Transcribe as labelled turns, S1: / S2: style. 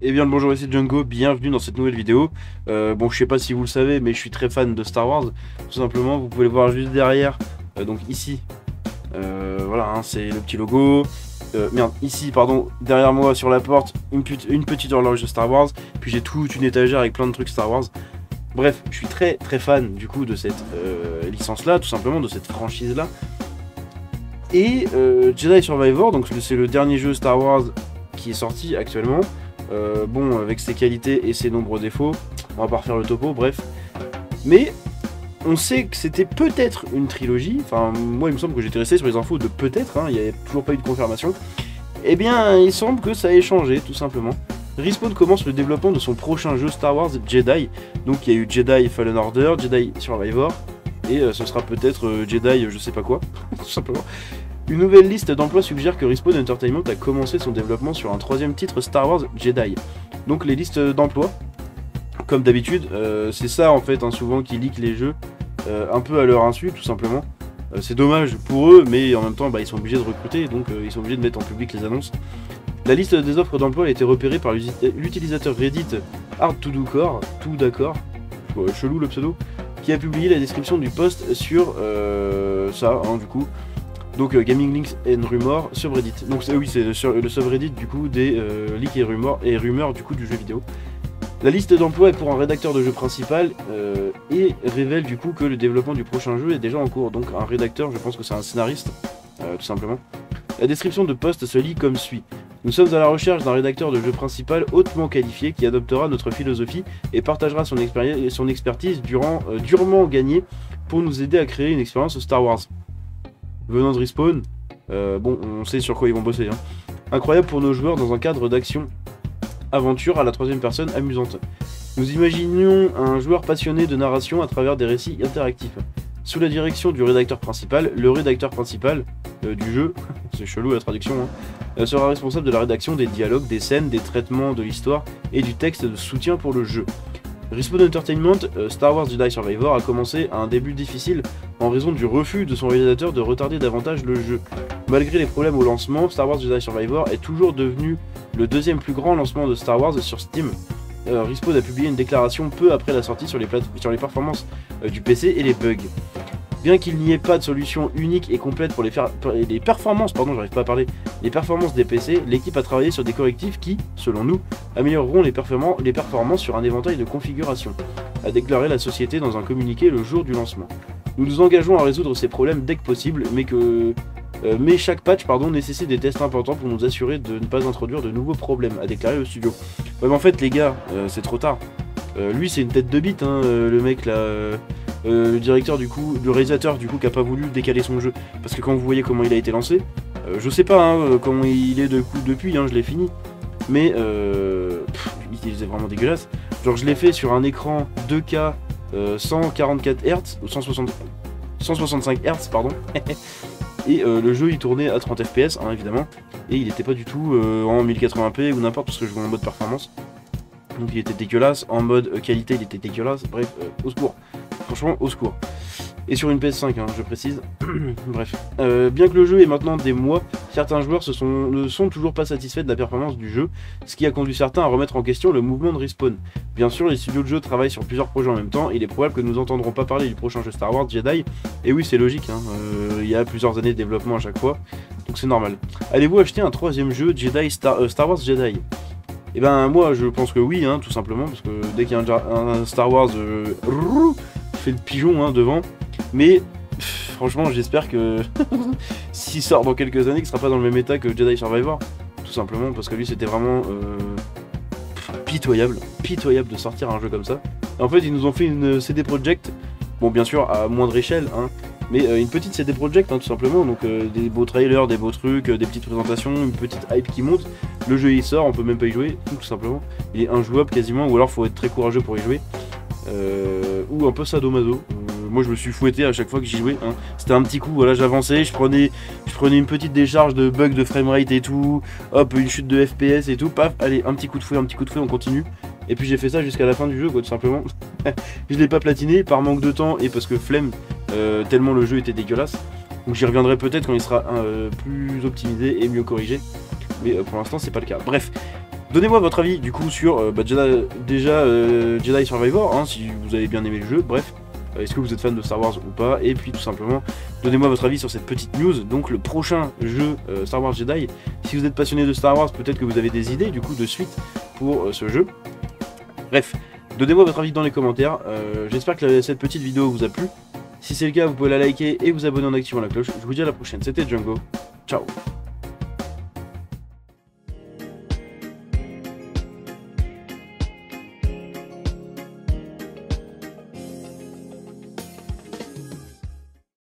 S1: Eh bien le bonjour, ici Django, bienvenue dans cette nouvelle vidéo. Bon, je sais pas si vous le savez, mais je suis très fan de Star Wars. Tout simplement, vous pouvez le voir juste derrière, donc ici. Voilà, hein, c'est le petit logo. Merde, ici, pardon, derrière moi sur la porte, une petite horloge de Star Wars. Puis j'ai toute une étagère avec plein de trucs Star Wars. Bref, je suis très fan du coup de cette licence-là, tout simplement, de cette franchise-là. Et Jedi Survivor, donc c'est le dernier jeu Star Wars qui est sorti actuellement. Bon, avec ses qualités et ses nombreux défauts, on va pas refaire le topo, bref. Mais on sait que c'était peut-être une trilogie. Enfin, moi, il me semble que j'étais resté sur les infos de peut-être, hein, il n'y avait toujours pas eu de confirmation. Eh bien, il semble que ça ait changé, tout simplement. Respawn commence le développement de son prochain jeu Star Wars Jedi. Donc, il y a eu Jedi Fallen Order, Jedi Survivor, et ce sera peut-être Jedi je sais pas quoi, tout simplement. Une nouvelle liste d'emplois suggère que Respawn Entertainment a commencé son développement sur un troisième titre Star Wars Jedi. Donc les listes d'emplois, comme d'habitude, c'est ça en fait, hein, souvent qui leak les jeux, un peu à leur insu tout simplement. C'est dommage pour eux, mais en même temps ils sont obligés de recruter, donc ils sont obligés de mettre en public les annonces. La liste des offres d'emploi a été repérée par l'utilisateur Reddit Hard2Core, tout d'accord, chelou le pseudo, qui a publié la description du post sur ça, hein, du coup. Donc Gaming Links and Rumors sur Reddit. Donc oui, c'est sur le subreddit du coup des leaks et rumeurs du coup du jeu vidéo. La liste d'emploi est pour un rédacteur de jeu principal et révèle du coup que le développement du prochain jeu est déjà en cours. Donc un rédacteur, je pense que c'est un scénariste, tout simplement. La description de poste se lit comme suit. Nous sommes à la recherche d'un rédacteur de jeu principal hautement qualifié qui adoptera notre philosophie et partagera son expertise durement gagnée pour nous aider à créer une expérience Star Wars. Venant de Respawn, bon, on sait sur quoi ils vont bosser. Hein. Incroyable pour nos joueurs dans un cadre d'action-aventure à la troisième personne amusante. Nous imaginions un joueur passionné de narration à travers des récits interactifs. Sous la direction du rédacteur principal, le rédacteur principal du jeu, c'est chelou la traduction, hein, sera responsable de la rédaction des dialogues, des scènes, des traitements de l'histoire et du texte de soutien pour le jeu. Respawn Entertainment, Star Wars Jedi Survivor a commencé à un début difficile en raison du refus de son réalisateur de retarder davantage le jeu. Malgré les problèmes au lancement, Star Wars Jedi Survivor est toujours devenu le deuxième plus grand lancement de Star Wars sur Steam. Respawn a publié une déclaration peu après la sortie sur les performances du PC et les bugs. Bien qu'il n'y ait pas de solution unique et complète pour les performances, les performances des PC, l'équipe a travaillé sur des correctifs qui, selon nous, amélioreront les performances sur un éventail de configurations, a déclaré la société dans un communiqué le jour du lancement. Nous nous engageons à résoudre ces problèmes dès que possible, mais chaque patch nécessite des tests importants pour nous assurer de ne pas introduire de nouveaux problèmes, a déclaré le studio. Ouais, mais en fait les gars, c'est trop tard. Lui c'est une tête de bite, hein, le mec là... le directeur du coup, le réalisateur du coup qui a pas voulu décaler son jeu, parce que quand vous voyez comment il a été lancé, je sais pas hein, comment il est depuis, hein, je l'ai fini, mais il faisait vraiment dégueulasse. Genre je l'ai fait sur un écran 2K 144 Hz ou 165 Hz pardon, et le jeu il tournait à 30 FPS hein, évidemment, et il était pas du tout en 1080p ou n'importe, parce que je jouais en mode performance. Donc il était dégueulasse, en mode qualité il était dégueulasse, bref, au secours. Franchement, au secours. Et sur une PS5, hein, je précise. Bref. Bien que le jeu ait maintenant des mois, certains joueurs ne sont toujours pas satisfaits de la performance du jeu, ce qui a conduit certains à remettre en question le mouvement de Respawn. Bien sûr, les studios de jeu travaillent sur plusieurs projets en même temps, et il est probable que nous n'entendrons pas parler du prochain jeu Star Wars Jedi. Et oui, c'est logique, hein, il y a plusieurs années de développement à chaque fois, donc c'est normal. Allez-vous acheter un troisième jeu Star Wars Jedi? Et ben moi je pense que oui, hein, tout simplement, parce que dès qu'il y a un Star Wars fait le pigeon hein, devant, mais franchement j'espère que s'il sort dans quelques années, qu'il sera pas dans le même état que Jedi Survivor, tout simplement, parce que lui c'était vraiment pitoyable de sortir un jeu comme ça. Et en fait ils nous ont fait une CD Projekt, bon bien sûr à moindre échelle, hein, mais une petite CD Projekt hein, tout simplement, donc des beaux trailers, des beaux trucs, des petites présentations, une petite hype qui monte. Le jeu il sort, on peut même pas y jouer, tout simplement. Il est injouable quasiment, ou alors faut être très courageux pour y jouer. Ou un peu sadomaso. Moi je me suis fouetté à chaque fois que j'y jouais. Hein. C'était un petit coup, voilà, j'avançais, je prenais une petite décharge de bugs de framerate et tout, hop, une chute de FPS et tout, paf, allez, un petit coup de fouet, on continue. Et puis j'ai fait ça jusqu'à la fin du jeu, quoi, tout simplement. Je l'ai pas platiné par manque de temps et parce que flemme, tellement le jeu était dégueulasse. Donc j'y reviendrai peut-être quand il sera plus optimisé et mieux corrigé. Mais pour l'instant c'est pas le cas. Bref, Donnez-moi votre avis du coup sur Jedi Survivor, hein, si vous avez bien aimé le jeu, bref. Est-ce que vous êtes fan de Star Wars ou pas? Et puis tout simplement, donnez-moi votre avis sur cette petite news, donc le prochain jeu Star Wars Jedi. Si vous êtes passionné de Star Wars, peut-être que vous avez des idées du coup de suite pour ce jeu. Bref, donnez-moi votre avis dans les commentaires. J'espère que cette petite vidéo vous a plu. Si c'est le cas, vous pouvez la liker et vous abonner en activant la cloche. Je vous dis à la prochaine, c'était Django. Ciao.